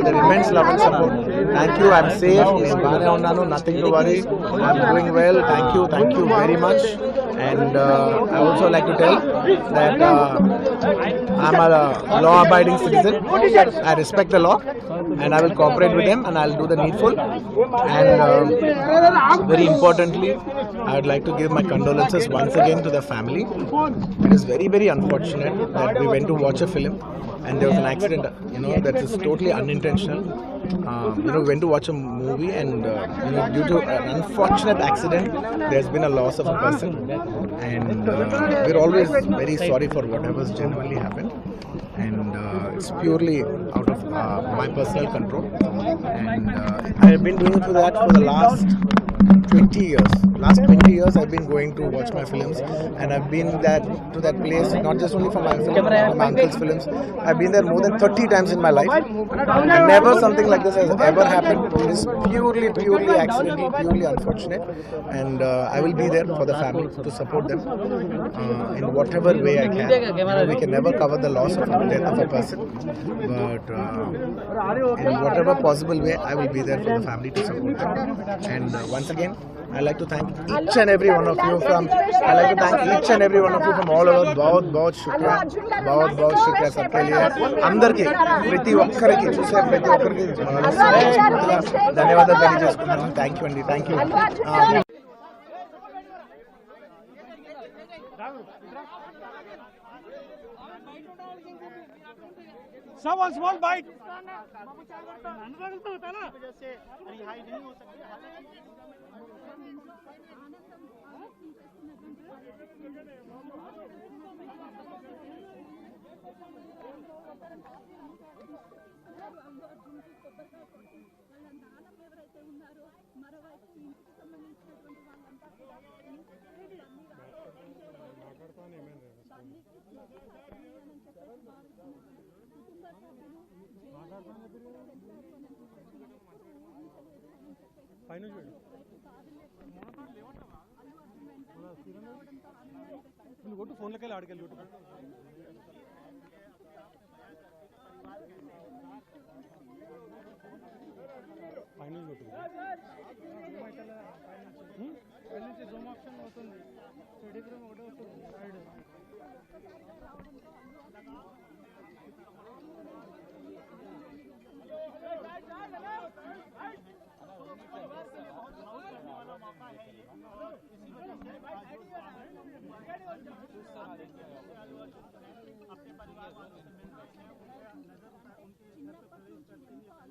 their immense love and support. Thank you. I'm safe. Baane unnanu. Nothing to worry. I'm doing well. Thank you very much. And I also like to tell that I'm a law-abiding citizen. I respect the law, and I will cooperate with them, and I'll do the needful. And very importantly, I would like to give my condolences once again to the family. It is very, very unfortunate that we went to watch a film and there was an accident, that is totally unintentional. We went to watch a movie and, due to an unfortunate accident, there's been a loss of a person. And we're always very sorry for whatever's genuinely happened. And it's purely out of my personal control. And I've been doing that for the last 20 years. Last 20 years I've been going to watch my films, and I've been to that place not just only for my uncle's films. I've been there more than 30 times in my life, and never something like this has ever happened. It is purely accidental, purely unfortunate, and I will be there for the family to support them in whatever way I can. We can never cover the loss of the death of a person, but in whatever possible way I will be there for the family to support them. And once again, I like to thank each and every one of you from all over. बहुत शुक्रिया सबके लिए अंदर के प्रति ఒక్కరికి చూసే ప్రతి ఒక్కరికి ధన్యవాదాలు తెలియజేసుకుంటున్నాను. థ్యాంక్ యూ అండి. Thank you. Some one small bite. నువ్వు ఫోన్లోకి వెళ్ళి ఆడికెళ్ళి ఫైనల్ నుంచి జూమ్ ఆప్షన్ అవుతుంది. ఒకటే వస్తుంది సైడ్. अपने परिवार वालों से मिल सकते हैं, नजर उनके घर पे प्रवेश करते ही पहले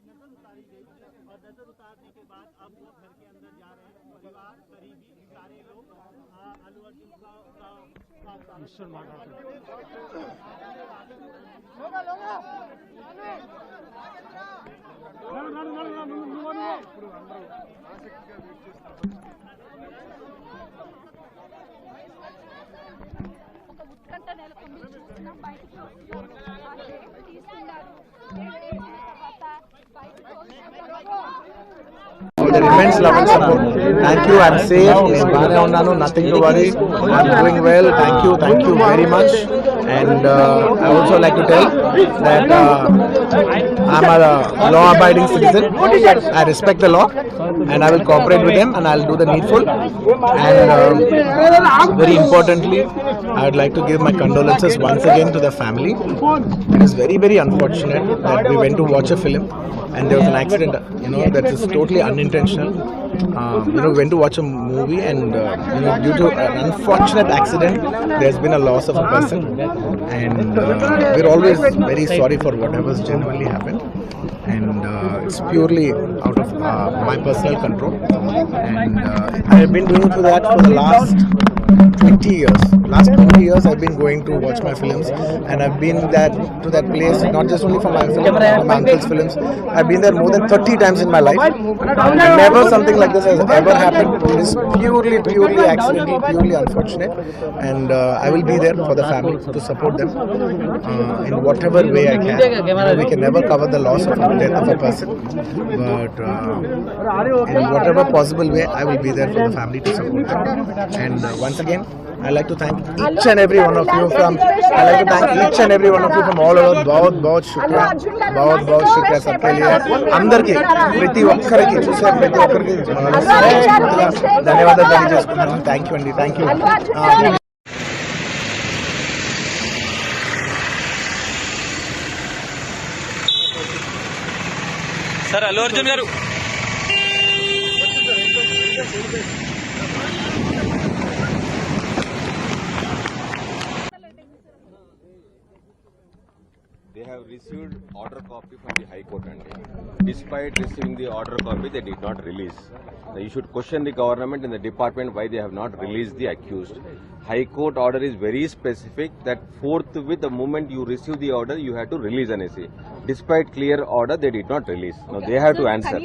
नजर उतारी गई और नजर उतारने के बाद अब वो घर के अंदर जा रहे हैं. परिवार करीबी सारे लोग अल्लू अर्जुन का ఉత్కంఠ నెలకొంది. చూస్తున్నాం బయటికి తీసుకున్నారు. Their immense love and support. Thank you. I'm safe. Baane unnanu. Nothing to worry. I'm doing well. Thank you very much. And I also like to tell that I'm a law-abiding citizen. I respect the law, and I will cooperate with them, and I'll do the needful. And very importantly, I would like to give my condolences once again to the family. It is very, very unfortunate that we went to watch a film and there was an accident, that is totally unintentional. We went to watch a movie and, due to an unfortunate accident, there's been a loss of a person. And we're always very sorry for whatever's genuinely happened. And it's purely out of my personal control. And I've been doing that for the last 20 years. Last 20 years I've been going to watch my films, and I've been to that place not just only for my uncle's films. I've been there more than 30 times in my life, and never something like this has ever happened. It is purely accidental, purely unfortunate, and I will be there for the family to support them in whatever way I can. We can never cover the loss of the death of a person, but in whatever possible way I will be there for the family to support them. And once again, I I like to thank each and every one of you from. I like to thank each and every one of you from all over. बहुत शुक्रिया सबके लिए అందరికి ప్రతి ఒక్కరికి చూసే ప్రతి ఒక్కరికి ధన్యవాదాలు తెలియజేసుకుంటున్నాను. థ్యాంక్ యూ అండి, thank you. Sir Allu Arjun గారు They have received order copy from the High Court and despite receiving the order copy, they did not release. Now, you should question the government and the department why they have not released the accused. High Court order is very specific that forthwith the moment you receive the order, you have to release an essay. Despite clear order, they did not release. Now they have to answer.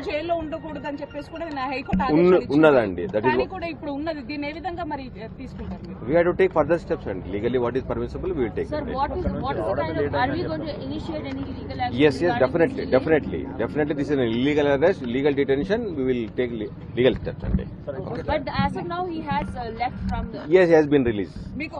జైల్లో ఉండకూడదని చెప్పేసి కూడా నేను high court ఉన్నదండి. That is కానీ కూడా ఇప్పుడు ఉన్నది దీన్ని ఏ విధంగా మరి తీసుకుంటారు మీరు? we have to take further steps and legally what is permissible we will take. Sir, what is the kind of, are we going to initiate any legal action? Yes, definitely. This is an illegal arrest, illegal detention. We will take legal steps and But as of now, he has left from the. yes, he has been released. మీకు